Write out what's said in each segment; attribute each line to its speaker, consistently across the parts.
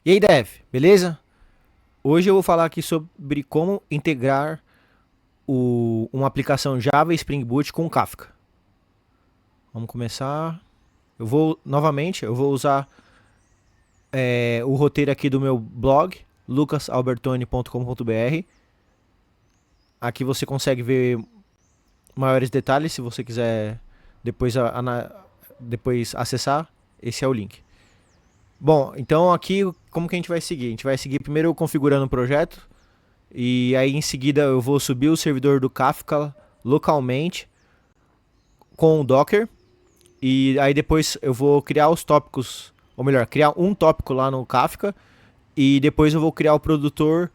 Speaker 1: E aí, Dev, beleza? Hoje eu vou falar aqui sobre como integrar uma aplicação Java Spring Boot com Kafka. Vamos começar. Eu vou usar o roteiro aqui do meu blog, lucasalbertoni.com.br. Aqui você consegue ver maiores detalhes se você quiser depois, depois acessar. Esse é o link. Bom, então aqui como que a gente vai seguir? A gente vai seguir primeiro configurando o projeto. E aí em seguida eu vou subir o servidor do Kafka localmente com o Docker. E aí depois eu vou criar os tópicos, ou melhor, criar um tópico lá no Kafka. E depois eu vou criar o produtor,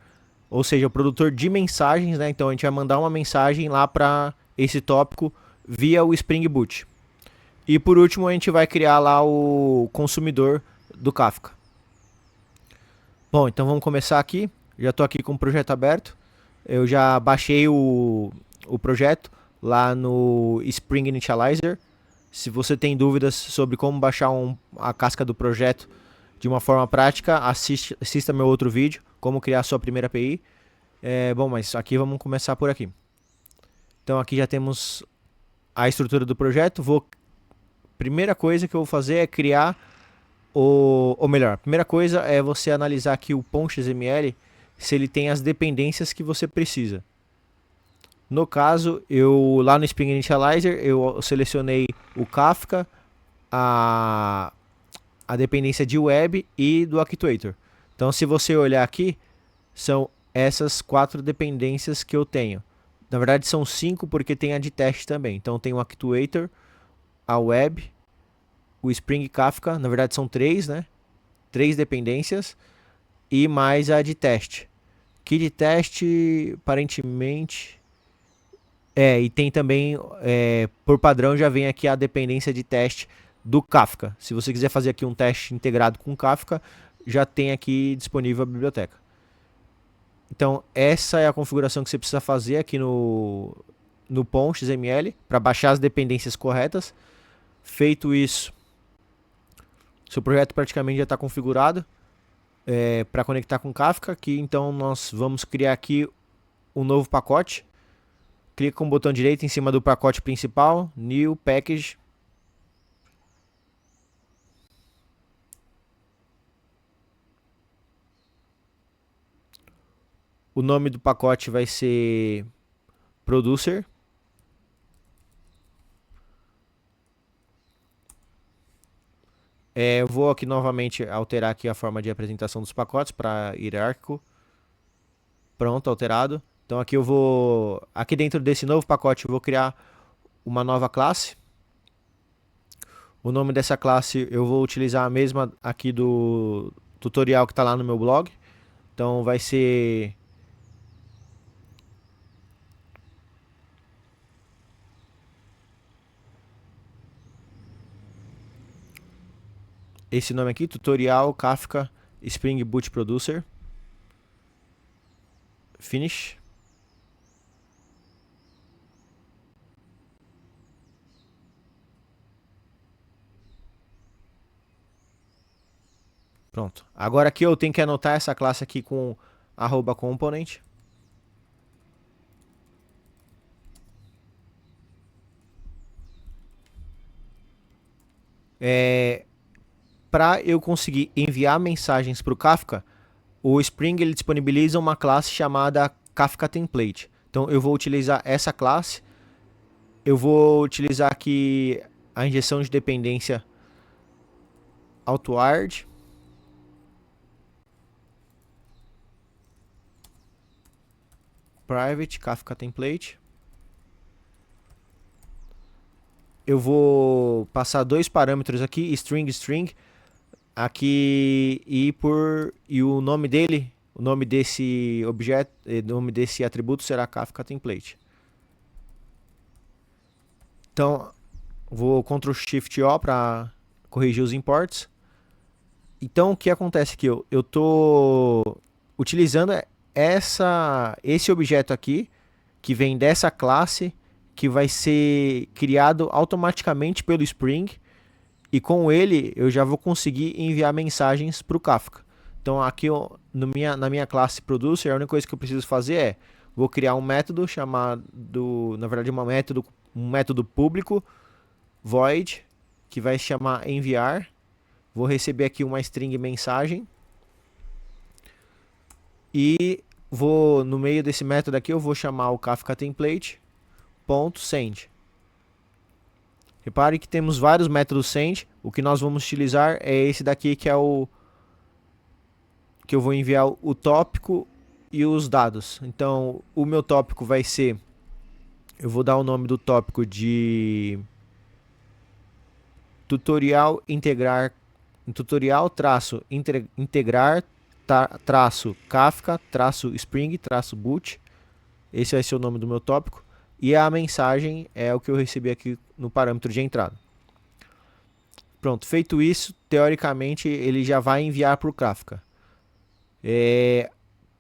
Speaker 1: ou seja, o produtor de mensagens, né? Então a gente vai mandar uma mensagem lá para esse tópico via o Spring Boot. E por último a gente vai criar lá o consumidor do Kafka. Bom, então vamos começar aqui. Já estou aqui com o projeto aberto. Eu já baixei o projeto lá no Spring Initializer. Se você tem dúvidas sobre como baixar a casca do projeto de uma forma prática, assista meu outro vídeo, como criar sua primeira API. Bom, mas aqui vamos começar por aqui. Então aqui já temos a estrutura do projeto. Primeira coisa que eu vou fazer é criar ou melhor, a primeira coisa é você analisar aqui o pom.xml se ele tem as dependências que você precisa. No caso, eu lá no Spring Initializer, eu selecionei o Kafka, a, a dependência de web e do Actuator. Então, se você olhar aqui, são essas 4 dependências que eu tenho. Na verdade, são 5 porque tem a de teste também. Então, tem o Actuator, a web, o Spring Kafka, na verdade são 3, né? 3 dependências e mais a de teste. Que de teste, aparentemente... e tem também, por padrão, já vem aqui a dependência de teste do Kafka. Se você quiser fazer aqui um teste integrado com Kafka, já tem aqui disponível a biblioteca. Então, essa é a configuração que você precisa fazer aqui no pom.xml para baixar as dependências corretas. Feito isso, seu projeto praticamente já está configurado para conectar com Kafka. Aqui, então, nós vamos criar aqui um novo pacote. Clica com o botão direito em cima do pacote principal, New Package. O nome do pacote vai ser Producer. Eu vou aqui novamente alterar aqui a forma de apresentação dos pacotes para hierárquico. Pronto, alterado. Então aqui aqui dentro desse novo pacote eu vou criar uma nova classe. O nome dessa classe eu vou utilizar a mesma aqui do tutorial que está lá no meu blog. Então vai ser esse nome aqui, tutorial Kafka Spring Boot Producer. Finish. Pronto. Agora aqui eu tenho que anotar essa classe aqui com @component. Para eu conseguir enviar mensagens para o Kafka, o Spring ele disponibiliza uma classe chamada Kafka Template. Então eu vou utilizar essa classe. Eu vou utilizar aqui a injeção de dependência AutoWired. Private Kafka Template. Eu vou passar 2 parâmetros aqui, string, aqui e o nome dele, o nome desse objeto, o nome desse atributo será Kafka Template. Então, vou Ctrl Shift O para corrigir os imports. Então, o que acontece aqui? Eu estou utilizando esse objeto aqui, que vem dessa classe, que vai ser criado automaticamente pelo Spring, e com ele eu já vou conseguir enviar mensagens para o Kafka. Então aqui na minha classe producer, a única coisa que eu preciso fazer é, vou criar um método chamado, na verdade um método público, void, que vai se chamar enviar. Vou receber aqui uma string mensagem e vou no meio desse método aqui eu vou chamar o Kafka template .send. Repare que temos vários métodos send. O que nós vamos utilizar é esse daqui, que é o que eu vou enviar o tópico e os dados. Então, o meu tópico vai ser, eu vou dar o nome do tópico de tutorial integrar, tutorial traço integrar traço Kafka traço Spring traço boot. Esse vai ser o nome do meu tópico. E a mensagem é o que eu recebi aqui no parâmetro de entrada. Pronto, feito isso, teoricamente ele já vai enviar para o Kafka.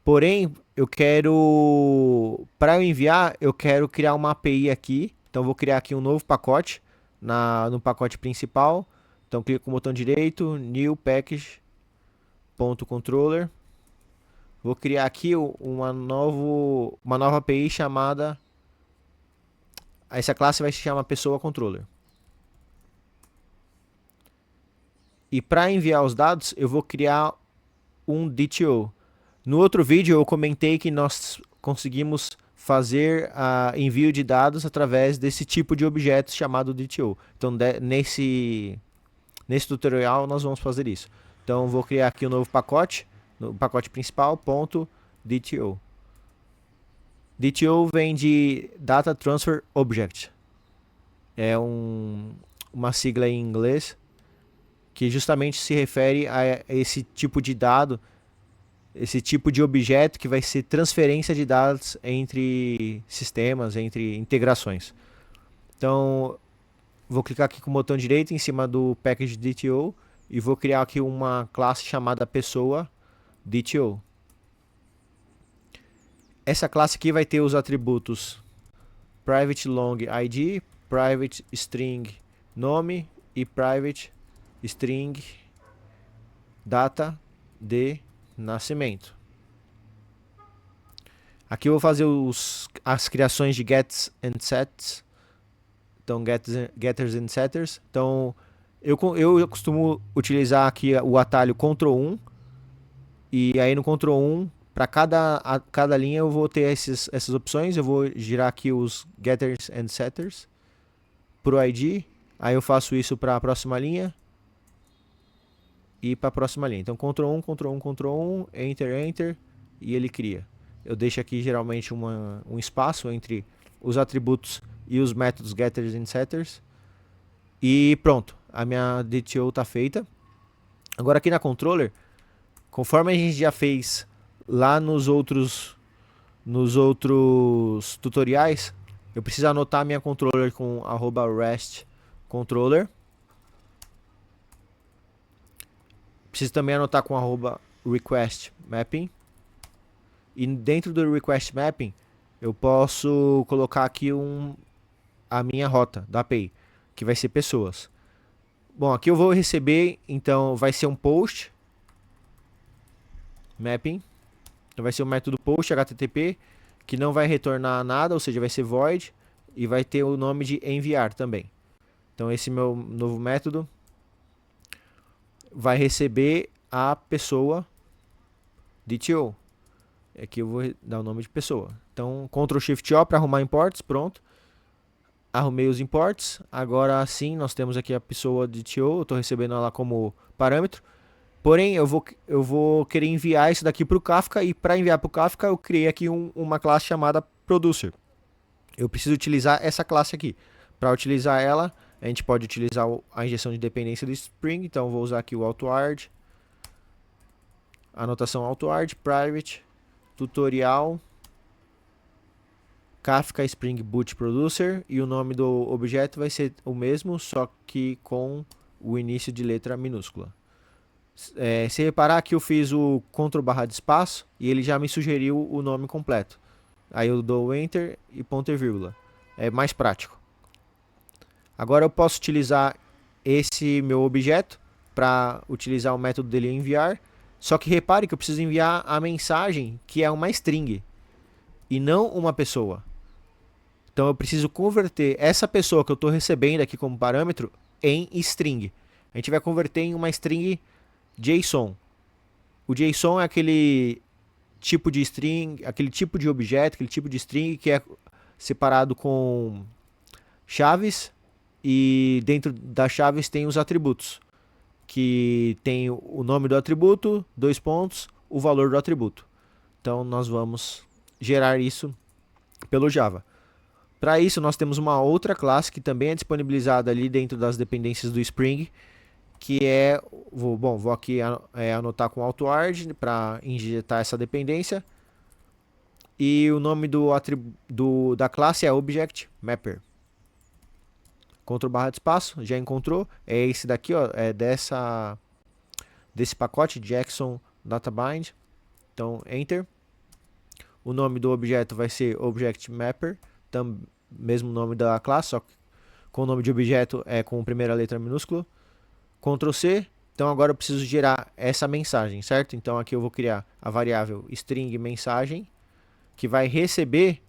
Speaker 1: Porém, para eu enviar, eu quero criar uma API aqui. Então vou criar aqui um novo pacote no pacote principal. Então clico com o botão direito, new package.controller. Vou criar aqui uma nova API chamada, essa classe vai se chamar pessoa controller. E para enviar os dados, eu vou criar um DTO. No outro vídeo eu comentei que nós conseguimos fazer envio de dados através desse tipo de objeto chamado DTO. Então nesse tutorial nós vamos fazer isso. Então vou criar aqui um novo pacote, no pacote principal, .dto. DTO vem de Data Transfer Object. É uma sigla em inglês que justamente se refere a esse tipo de dado, esse tipo de objeto que vai ser transferência de dados entre sistemas, entre integrações. Então, vou clicar aqui com o botão direito em cima do package DTO e vou criar aqui uma classe chamada pessoa DTO. Essa classe aqui vai ter os atributos private long ID, private string nome e private string data de nascimento. Aqui eu vou fazer as criações de gets and sets. Então getters and setters. Então eu costumo utilizar aqui o atalho Ctrl 1. E aí no Ctrl 1, para cada linha eu vou ter essas opções. Eu vou girar aqui os getters and setters pro ID. Aí eu faço isso para a próxima linha e para a próxima linha. Então Ctrl 1, Ctrl 1, Ctrl 1, Enter, Enter e ele cria. Eu deixo aqui geralmente um espaço entre os atributos e os métodos getters and setters. E pronto, a minha DTO está feita. Agora aqui na controller, conforme a gente já fez lá nos outros tutoriais, eu preciso anotar minha controller com @rest controller. Preciso também anotar com @request mapping. E dentro do request mapping, eu posso colocar aqui a minha rota da API, que vai ser pessoas. Bom, aqui eu vou receber, então vai ser um post mapping. Então vai ser um método post HTTP que não vai retornar nada, ou seja, vai ser void e vai ter o nome de enviar também. Então esse meu novo método vai receber a pessoa DTO. Aqui eu vou dar o nome de pessoa. Então Ctrl Shift O para arrumar imports, pronto. Arrumei os imports. Agora sim, nós temos aqui a pessoa DTO, eu estou recebendo ela como parâmetro. Porém, eu vou querer enviar isso daqui para o Kafka, e para enviar para o Kafka eu criei aqui uma classe chamada Producer. Eu preciso utilizar essa classe aqui. Para utilizar ela, a gente pode utilizar a injeção de dependência do Spring. Então eu vou usar aqui o AutoArd, anotação AutoArd, private, tutorial, Kafka Spring Boot Producer, e o nome do objeto vai ser o mesmo, só que com o início de letra minúscula. Se reparar que eu fiz o Ctrl / de espaço e ele já me sugeriu o nome completo. Aí eu dou Enter e ponto e vírgula. É mais prático. Agora eu posso utilizar esse meu objeto para utilizar o método dele enviar Só que repare que eu preciso enviar a mensagem que é uma string e não uma pessoa. Então eu preciso converter essa pessoa que eu estou recebendo aqui como parâmetro em string. A gente vai converter em uma string JSON. O JSON é aquele tipo de string, aquele tipo de objeto, aquele tipo de string que é separado com chaves e dentro das chaves tem os atributos, que tem o nome do atributo, dois pontos, o valor do atributo. Então nós vamos gerar isso pelo Java. Para isso nós temos uma outra classe que também é disponibilizada ali dentro das dependências do Spring, que é, vou aqui anotar com AutoArg para injetar essa dependência. E o nome da classe é Object Mapper. Ctrl barra de espaço, já encontrou. É esse daqui, ó, é desse pacote, Jackson Databind. Então, Enter. O nome do objeto vai ser Object Mapper, mesmo nome da classe, só que com o nome de objeto é com a primeira letra minúscula. Ctrl C. Então agora eu preciso gerar essa mensagem, certo? Então aqui eu vou criar a variável string mensagem, que vai receber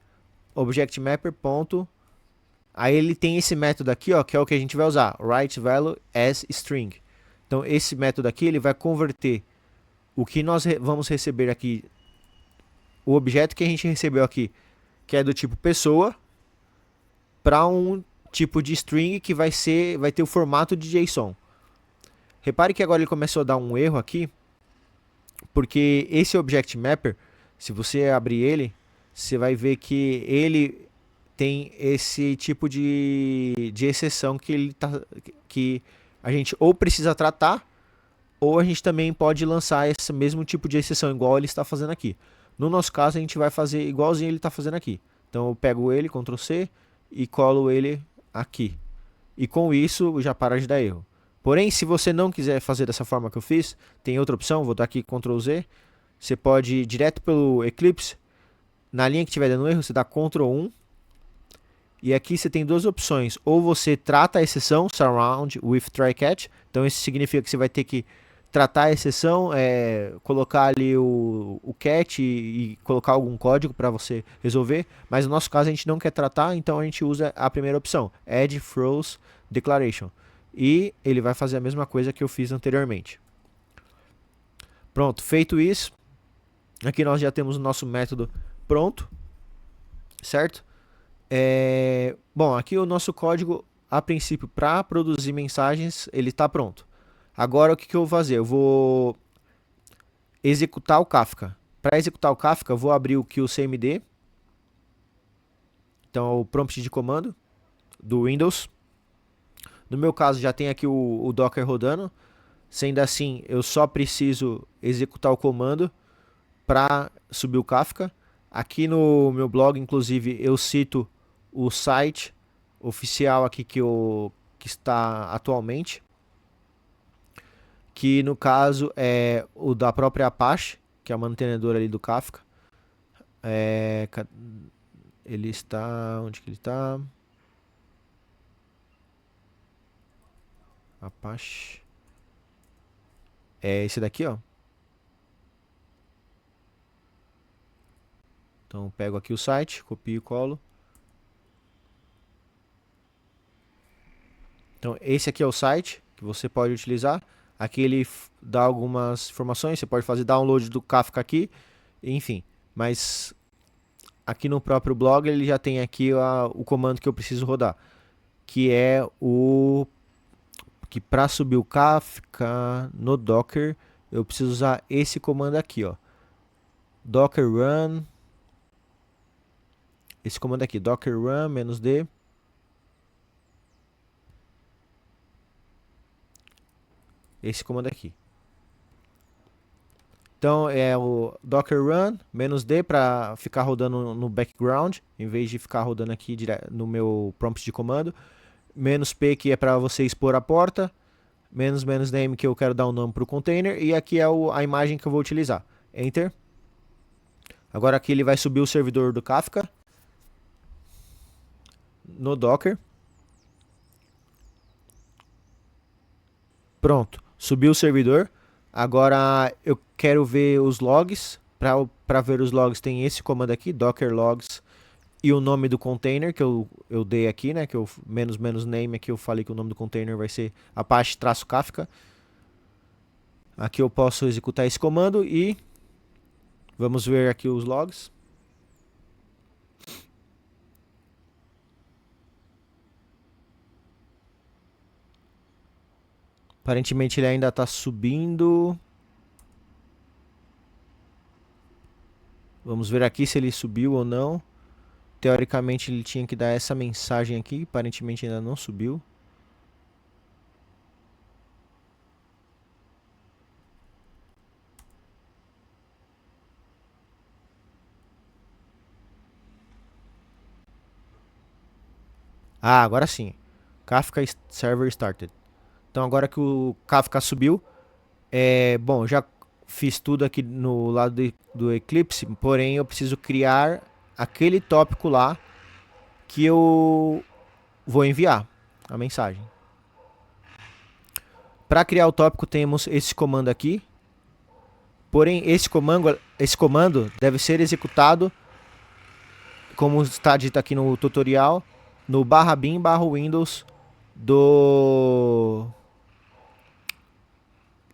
Speaker 1: object mapper ponto. Aí ele tem esse método aqui, ó, que é o que a gente vai usar, write value as string. Então esse método aqui ele vai converter o que nós vamos receber aqui, o objeto que a gente recebeu aqui, que é do tipo pessoa, para um tipo de string que vai ter o formato de JSON. Repare que agora ele começou a dar um erro aqui, porque esse Object Mapper, se você abrir ele, você vai ver que ele tem esse tipo de exceção que a gente ou precisa tratar, ou a gente também pode lançar esse mesmo tipo de exceção, igual ele está fazendo aqui. No nosso caso, a gente vai fazer igualzinho ele está fazendo aqui. Então eu pego ele, Ctrl C, e colo ele aqui. E com isso já para de dar erro. Porém, se você não quiser fazer dessa forma que eu fiz, tem outra opção, vou dar aqui Ctrl Z. Você pode ir direto pelo Eclipse, na linha que estiver dando erro, você dá Ctrl 1. E aqui você tem duas opções, ou você trata a exceção, surround with try catch. Então isso significa que você vai ter que tratar a exceção, colocar ali o catch e colocar algum código para você resolver. Mas no nosso caso a gente não quer tratar, então a gente usa a primeira opção, add throws declaration. E ele vai fazer a mesma coisa que eu fiz anteriormente. Pronto, feito isso, aqui nós já temos o nosso método pronto, certo? Bom, aqui o nosso código, a princípio, para produzir mensagens, ele está pronto. Agora o que eu vou fazer? Eu vou executar o Kafka. Para executar o Kafka, eu vou abrir o QCMD. Então, o prompt de comando do Windows. No meu caso, já tem aqui o Docker rodando. Sendo assim, eu só preciso executar o comando para subir o Kafka. Aqui no meu blog, inclusive, eu cito o site oficial aqui que está atualmente, que no caso é o da própria Apache, que é a mantenedora ali do Kafka. Ele está... Onde que ele está? Apache. É esse daqui, ó. Então pego aqui o site, copio e colo. Então esse aqui é o site que você pode utilizar. Aqui ele dá algumas informações, você pode fazer download do Kafka aqui, enfim. Mas aqui no próprio blog ele já tem aqui o comando que eu preciso rodar, que é que para subir o Kafka no Docker eu preciso usar esse comando aqui, ó, docker run, esse comando aqui, docker run -d, esse comando aqui. Então é o docker run -d para ficar rodando no background, em vez de ficar rodando aqui no meu prompt de comando. -p que é para você expor a porta. -name que eu quero dar um nome para o container. E aqui é a imagem que eu vou utilizar. Enter. Agora aqui ele vai subir o servidor do Kafka no Docker. Pronto, subiu o servidor. Agora eu quero ver os logs. Para ver os logs tem esse comando aqui, docker logs, e o nome do container que eu dei aqui, né? Que eu menos name aqui eu falei que o nome do container vai ser Apache-Kafka. Aqui eu posso executar esse comando e vamos ver aqui os logs. Aparentemente ele ainda está subindo. Vamos ver aqui se ele subiu ou não. Teoricamente ele tinha que dar essa mensagem aqui. Aparentemente ainda não subiu. Ah, agora sim. Kafka Server Started. Então agora que o Kafka subiu, bom, já fiz tudo aqui no lado do Eclipse, porém eu preciso criar aquele tópico lá que eu vou enviar a mensagem. Para criar o tópico temos esse comando aqui, porém esse comando deve ser executado, como está dito aqui no tutorial, no /bin/windows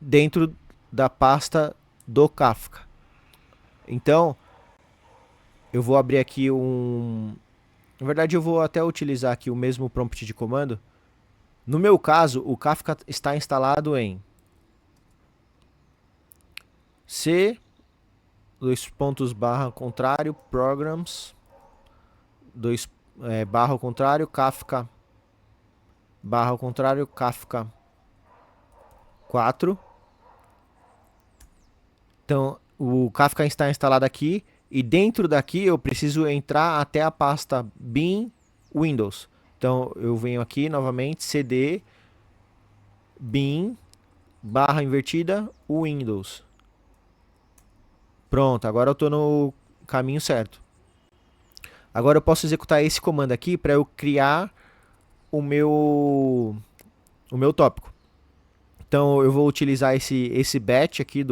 Speaker 1: dentro da pasta do Kafka. Então, eu vou abrir aqui na verdade, eu vou até utilizar aqui o mesmo prompt de comando. No meu caso, o Kafka está instalado em C, /, programs, Kafka, Kafka 4. Então, o Kafka está instalado aqui e dentro daqui eu preciso entrar até a pasta bin Windows. Então, eu venho aqui novamente, cd bin /invertida Windows. Pronto, agora eu estou no caminho certo. Agora eu posso executar esse comando aqui para eu criar o meu tópico. Então eu vou utilizar esse batch aqui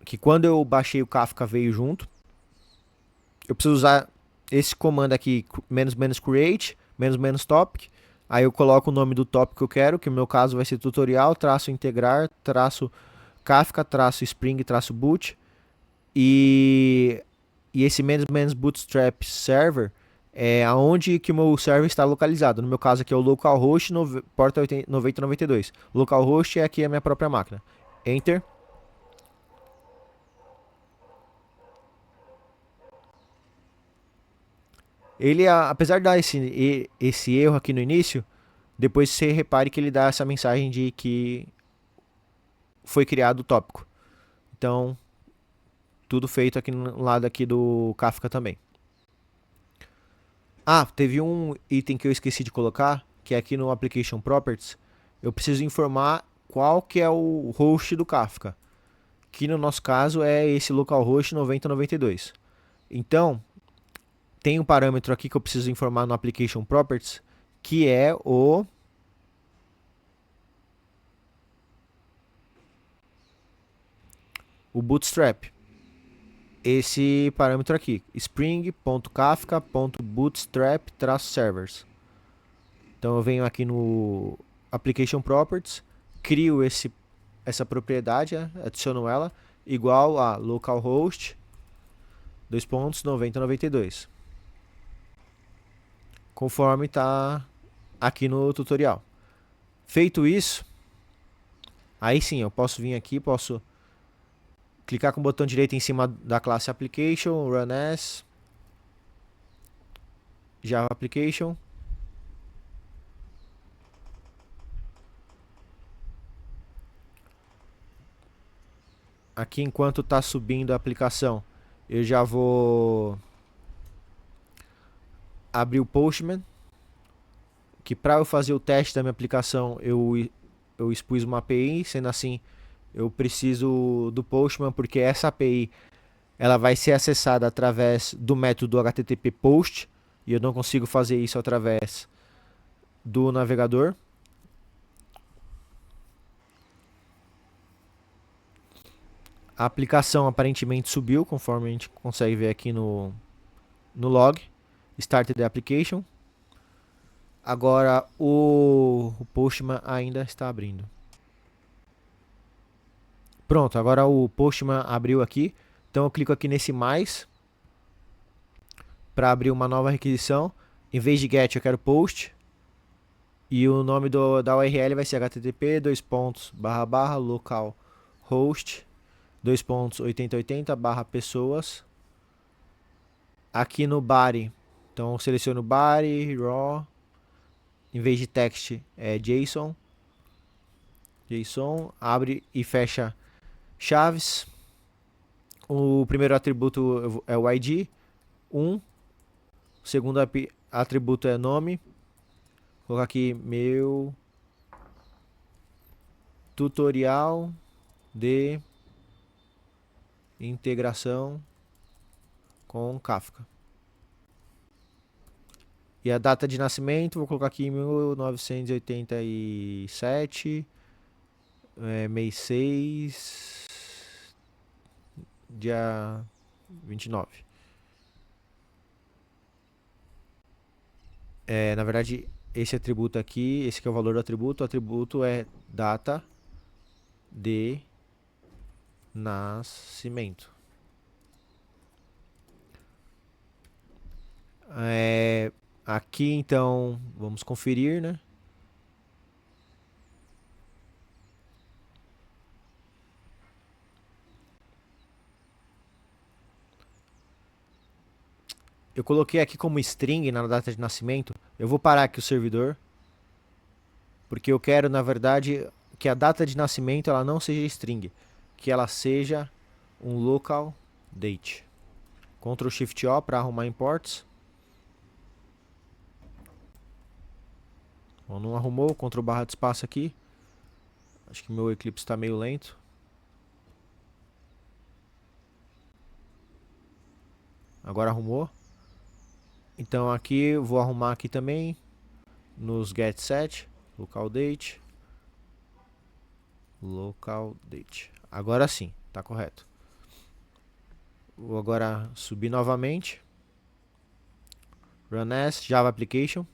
Speaker 1: que quando eu baixei o Kafka veio junto. Eu preciso usar esse comando aqui, -create, -topic. Aí eu coloco o nome do tópico que eu quero, que no meu caso vai ser tutorial, -integrar, Kafka, -spring, -boot. E esse -bootstrap server é aonde que o meu server está localizado. No meu caso aqui é o localhost porta 9092. Localhost é aqui a minha própria máquina. Enter. Ele, apesar de dar esse erro aqui no início, depois você repare que ele dá essa mensagem de que foi criado o tópico. Então, tudo feito aqui no lado aqui do Kafka também. Ah, teve um item que eu esqueci de colocar, que é aqui no Application Properties. Eu preciso informar qual que é o host do Kafka, que no nosso caso é esse localhost 9092. Então, tem um parâmetro aqui que eu preciso informar no Application Properties, que é o Bootstrap. Esse parâmetro aqui, spring.kafka.bootstrap-servers. Então eu venho aqui no Application Properties, crio essa propriedade, adiciono ela, igual a localhost 9092. Conforme está aqui no tutorial. Feito isso, aí sim eu posso vir aqui, posso clicar com o botão direito em cima da classe Application, Run As, Java Application. Aqui enquanto está subindo a aplicação, eu já vou abrir o Postman, que para eu fazer o teste da minha aplicação eu expus uma API, sendo assim eu preciso do Postman porque essa API ela vai ser acessada através do método HTTP POST e eu não consigo fazer isso através do navegador. A aplicação aparentemente subiu, conforme a gente consegue ver aqui no log. Started the application. Agora o Postman ainda está abrindo. Pronto, agora o Postman abriu aqui. Então eu clico aqui nesse mais para abrir uma nova requisição. Em vez de get eu quero post. E o nome da URL vai ser http://localhost 8080/pessoas. Aqui no body, então eu seleciono body, raw. Em vez de text é JSON. JSON, abre e fecha chaves. O primeiro atributo é o ID, 1. O segundo atributo é nome. Vou colocar aqui meu tutorial de integração com Kafka. E a data de nascimento, vou colocar aqui 1987, mês 6, dia 29. Na verdade, esse atributo aqui, esse que é o valor do atributo, o atributo é data de nascimento. Aqui então, vamos conferir, né? Eu coloquei aqui como string na data de nascimento. Eu vou parar aqui o servidor, porque eu quero, na verdade, que a data de nascimento ela não seja string, que ela seja um local date. Ctrl Shift O para arrumar imports. Bom, não arrumou, Ctrl barra de espaço aqui. Acho que meu Eclipse está meio lento. Agora arrumou. Então aqui eu vou arrumar aqui também nos get set, local date. Local date. Agora sim, tá correto. Vou agora subir novamente. Run as Java Application.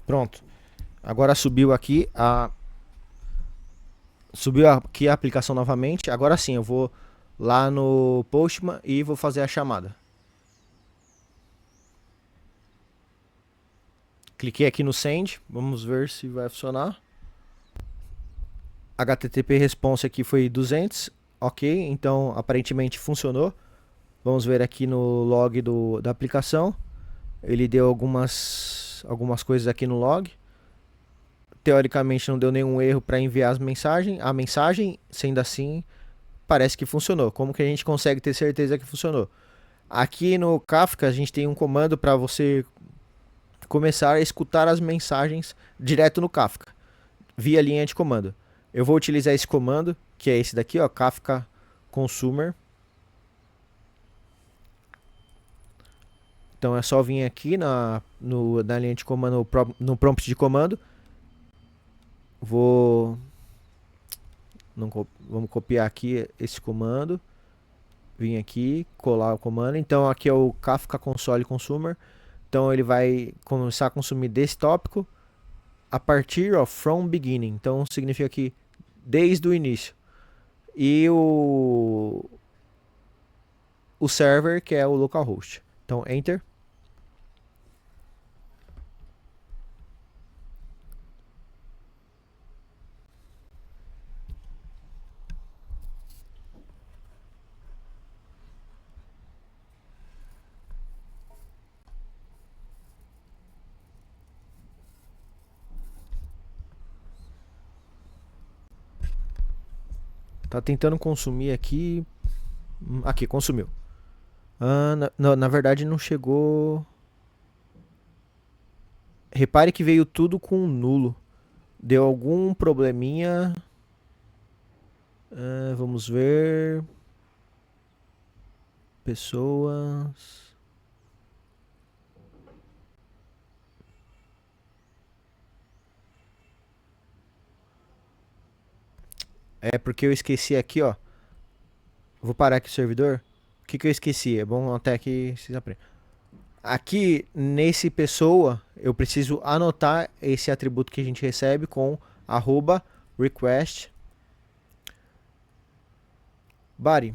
Speaker 1: Pronto. Agora subiu aqui a aplicação novamente. Agora sim, eu vou lá no Postman e vou fazer a chamada. Cliquei aqui no send, vamos ver se vai funcionar. HTTP response aqui foi 200, ok, então aparentemente funcionou. Vamos ver aqui no log da aplicação. Ele deu algumas coisas aqui no log. Teoricamente não deu nenhum erro para enviar a mensagem, sendo assim, parece que funcionou. Como que a gente consegue ter certeza que funcionou? Aqui no Kafka a gente tem um comando para você começar a escutar as mensagens direto no Kafka, via linha de comando. Eu vou utilizar esse comando, que é esse daqui, ó, Kafka Consumer. Então é só vir aqui na linha de comando, no prompt de comando. Vamos copiar aqui esse comando. Vim aqui, colar o comando. Então aqui é o Kafka Console Consumer. Então ele vai começar a consumir desse tópico a partir, ó, from beginning. Então significa que desde o início. E o server, que é o localhost. Então enter. Tá tentando consumir aqui. Aqui, consumiu. Na verdade não chegou. Repare que veio tudo com nulo. Deu algum probleminha. Vamos ver. Pessoas. É porque eu esqueci aqui, ó. Vou parar aqui o servidor. O que eu esqueci? É bom até que vocês aprendam. Aqui nesse pessoa, eu preciso anotar esse atributo que a gente recebe com arroba request body,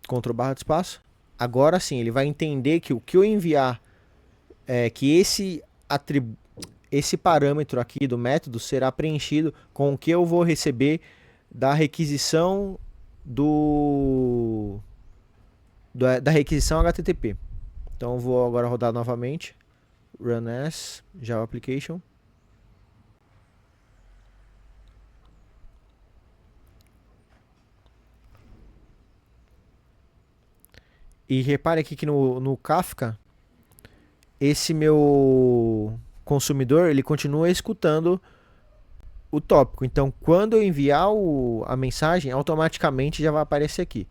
Speaker 1: Ctrl barra de espaço. Agora sim, ele vai entender que o que eu enviar é que esse parâmetro aqui do método será preenchido com o que eu vou receber da requisição da requisição HTTP. Então eu vou agora rodar novamente. Run as Java Application. E repare aqui que no Kafka, esse meu consumidor, ele continua escutando o tópico. Então, quando eu enviar a mensagem, automaticamente já vai aparecer aqui.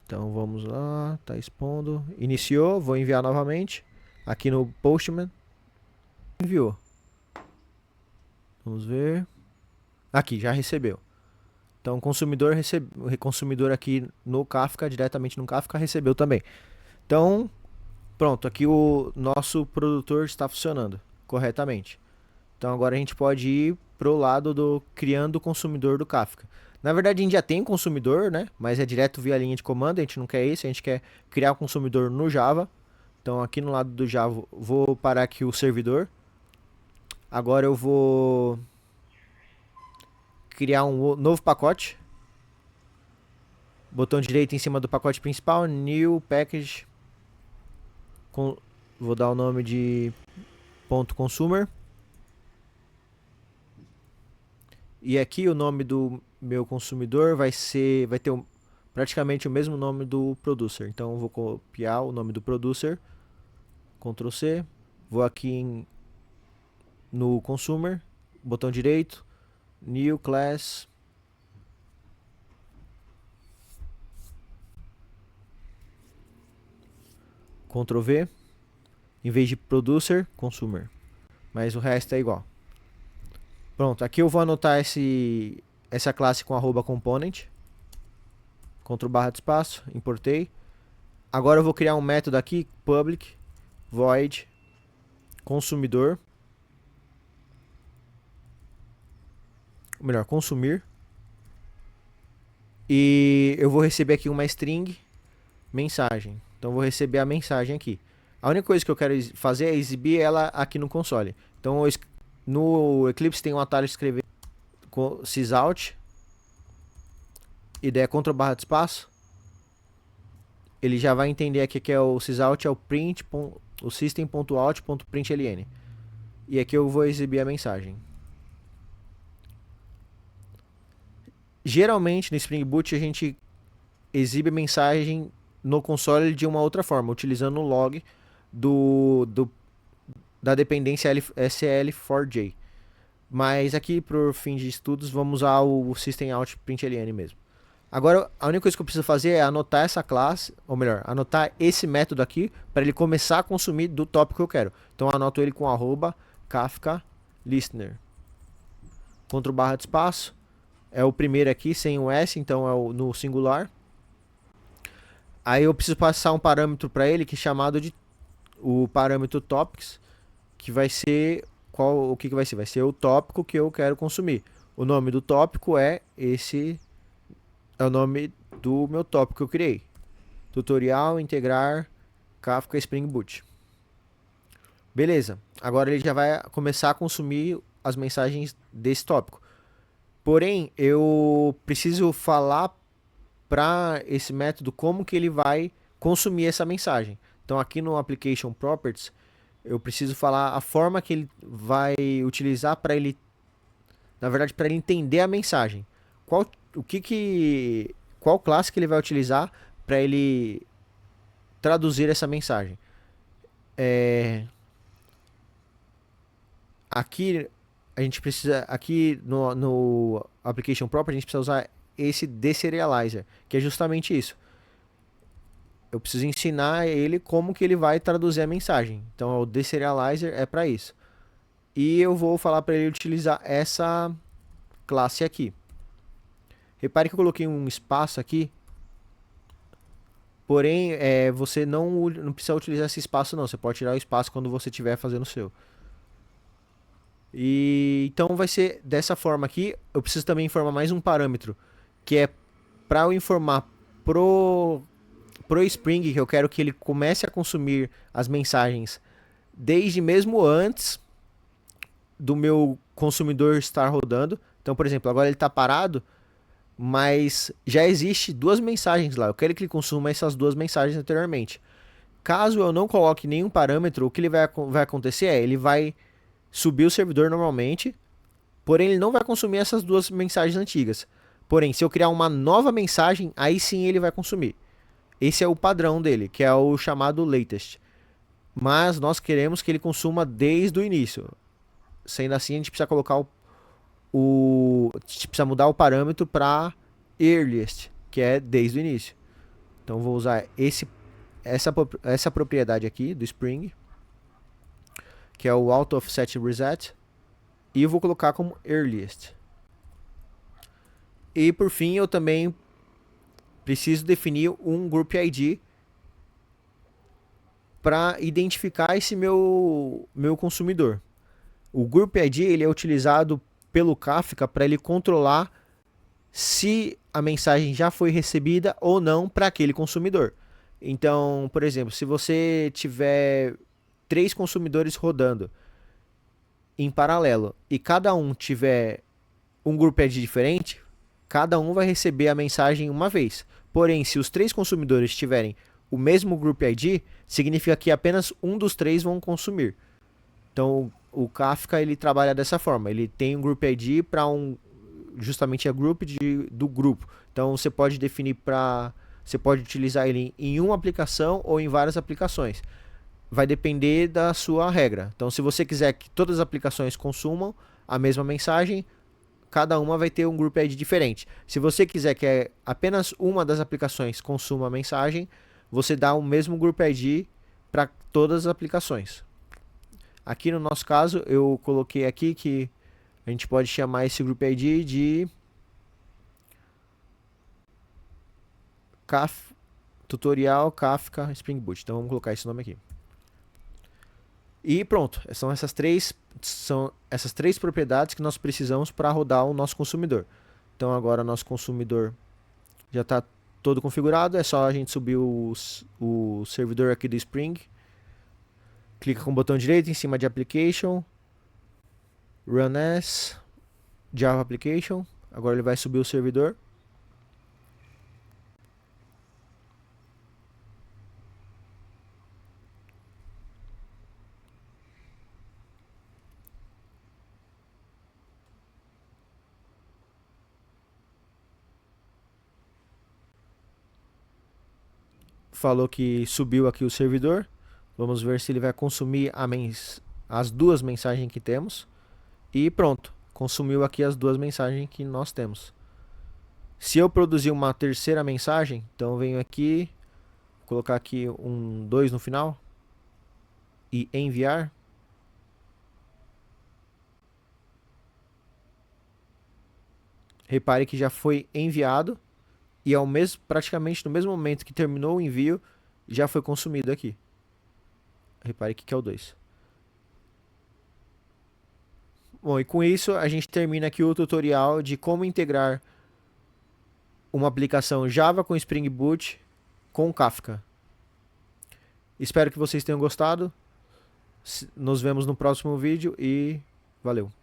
Speaker 1: Então, vamos lá, tá expondo. Iniciou, vou enviar novamente. Aqui no Postman. Enviou. Vamos ver. Aqui, já recebeu. Então, o consumidor aqui no Kafka, diretamente no Kafka, recebeu também. Então, pronto, aqui o nosso produtor está funcionando corretamente. Então agora a gente pode ir pro lado do criando o consumidor do Kafka. Na verdade a gente já tem um consumidor, né? Mas é direto via linha de comando, a gente não quer isso, a gente quer criar um consumidor no Java. Então aqui no lado do Java vou parar aqui o servidor. Agora eu vou criar um novo pacote. Botão direito em cima do pacote principal, New Package. Vou dar o nome de .consumer. E aqui o nome do meu consumidor vai ter praticamente o mesmo nome do producer. Então eu vou copiar o nome do producer, Ctrl C, vou aqui no consumer, botão direito, new class, Ctrl V, em vez de producer, consumer. Mas o resto é igual. Pronto, aqui eu vou anotar essa classe com arroba component. Ctrl barra de espaço, importei. Agora eu vou criar um método aqui, public void consumidor. Ou melhor, consumir. E eu vou receber aqui uma string mensagem. Então eu vou receber a mensagem aqui. A única coisa que eu quero fazer é exibir ela aqui no console. Então no Eclipse tem um atalho de escrever sysout. Ideia Ctrl barra de espaço. Ele já vai entender aqui que é o sysout, é o print, o system.out.println. E aqui eu vou exibir a mensagem. Geralmente no Spring Boot a gente exibe a mensagem no console de uma outra forma, utilizando o log da dependência SL4J. Mas aqui, por fim de estudos, vamos usar o system.out.println mesmo. Agora, a única coisa que eu preciso fazer é anotar essa classe, ou melhor, anotar esse método aqui para ele começar a consumir do tópico que eu quero. Então, eu anoto ele com arroba Kafka listener. Ctrl barra de espaço. É o primeiro aqui, sem o S, então é no singular. Aí eu preciso passar um parâmetro para ele que é chamado de o parâmetro topics, que vai ser o que vai ser? Vai ser o tópico que eu quero consumir. O nome do tópico é o nome do meu tópico que eu criei. Tutorial integrar Kafka Spring Boot. Beleza. Agora ele já vai começar a consumir as mensagens desse tópico. Porém, eu preciso falar para esse método como que ele vai consumir essa mensagem. Então aqui no Application Properties, eu preciso falar a forma que ele vai utilizar para ele, na verdade, para ele entender a mensagem. Qual classe que ele vai utilizar para ele traduzir essa mensagem. Aqui a gente precisa, aqui no Application Property, a gente precisa usar esse deserializer, que é justamente isso. Eu preciso ensinar ele como que ele vai traduzir a mensagem. Então o deserializer é para isso. E eu vou falar para ele utilizar essa classe aqui. Repare que eu coloquei um espaço aqui. Porém, você não precisa utilizar esse espaço não. Você pode tirar o espaço quando você estiver fazendo o seu. E então vai ser dessa forma aqui. Eu preciso também informar mais um parâmetro, que é para eu informar pro Spring que eu quero que ele comece a consumir as mensagens desde mesmo antes do meu consumidor estar rodando. Então, por exemplo, agora ele está parado, mas já existe duas mensagens lá. Eu quero que ele consuma essas duas mensagens anteriormente. Caso eu não coloque nenhum parâmetro, o que vai acontecer é ele vai subir o servidor normalmente, porém ele não vai consumir essas duas mensagens antigas. Porém, se eu criar uma nova mensagem, aí sim ele vai consumir. Esse é o padrão dele, que é o chamado latest. Mas nós queremos que ele consuma desde o início. Sendo assim, a gente precisa colocar a gente precisa mudar o parâmetro para earliest, que é desde o início. Então vou usar essa propriedade aqui do Spring, que é o auto offset reset, e eu vou colocar como earliest. E por fim, eu também preciso definir um group ID para identificar esse meu consumidor. O Group ID ele é utilizado pelo Kafka para ele controlar se a mensagem já foi recebida ou não para aquele consumidor. Então, por exemplo, se você tiver 3 consumidores rodando em paralelo e cada um tiver um Group ID diferente, cada um vai receber a mensagem uma vez. Porém, se os 3 consumidores tiverem o mesmo Group ID, significa que apenas um dos 3 vão consumir. Então, o Kafka ele trabalha dessa forma. Ele tem um Group ID para justamente a group do grupo. Então, você pode definir você pode utilizar ele em uma aplicação ou em várias aplicações. Vai depender da sua regra. Então, se você quiser que todas as aplicações consumam a mesma mensagem, cada uma vai ter um Group ID diferente. Se você quiser que apenas uma das aplicações consuma a mensagem, você dá o mesmo Group ID para todas as aplicações. Aqui no nosso caso, eu coloquei aqui que a gente pode chamar esse Group ID de tutorial Kafka Spring Boot. Então vamos colocar esse nome aqui. E pronto, são essas três propriedades que nós precisamos para rodar o nosso consumidor. Então agora nosso consumidor já está todo configurado, é só a gente subir o servidor aqui do Spring. Clica com o botão direito em cima de Application, Run as, Java Application. Agora ele vai subir o servidor. Falou que subiu aqui o servidor. Vamos ver se ele vai consumir as duas mensagens que temos. E pronto, consumiu aqui as duas mensagens que nós temos. Se eu produzir uma terceira mensagem, então eu venho aqui, vou colocar aqui um 2 no final e enviar. Repare que já foi enviado e praticamente no mesmo momento que terminou o envio, já foi consumido aqui. Repare que é o 2. Bom, e com isso a gente termina aqui o tutorial de como integrar uma aplicação Java com Spring Boot com Kafka. Espero que vocês tenham gostado. Nos vemos no próximo vídeo e valeu!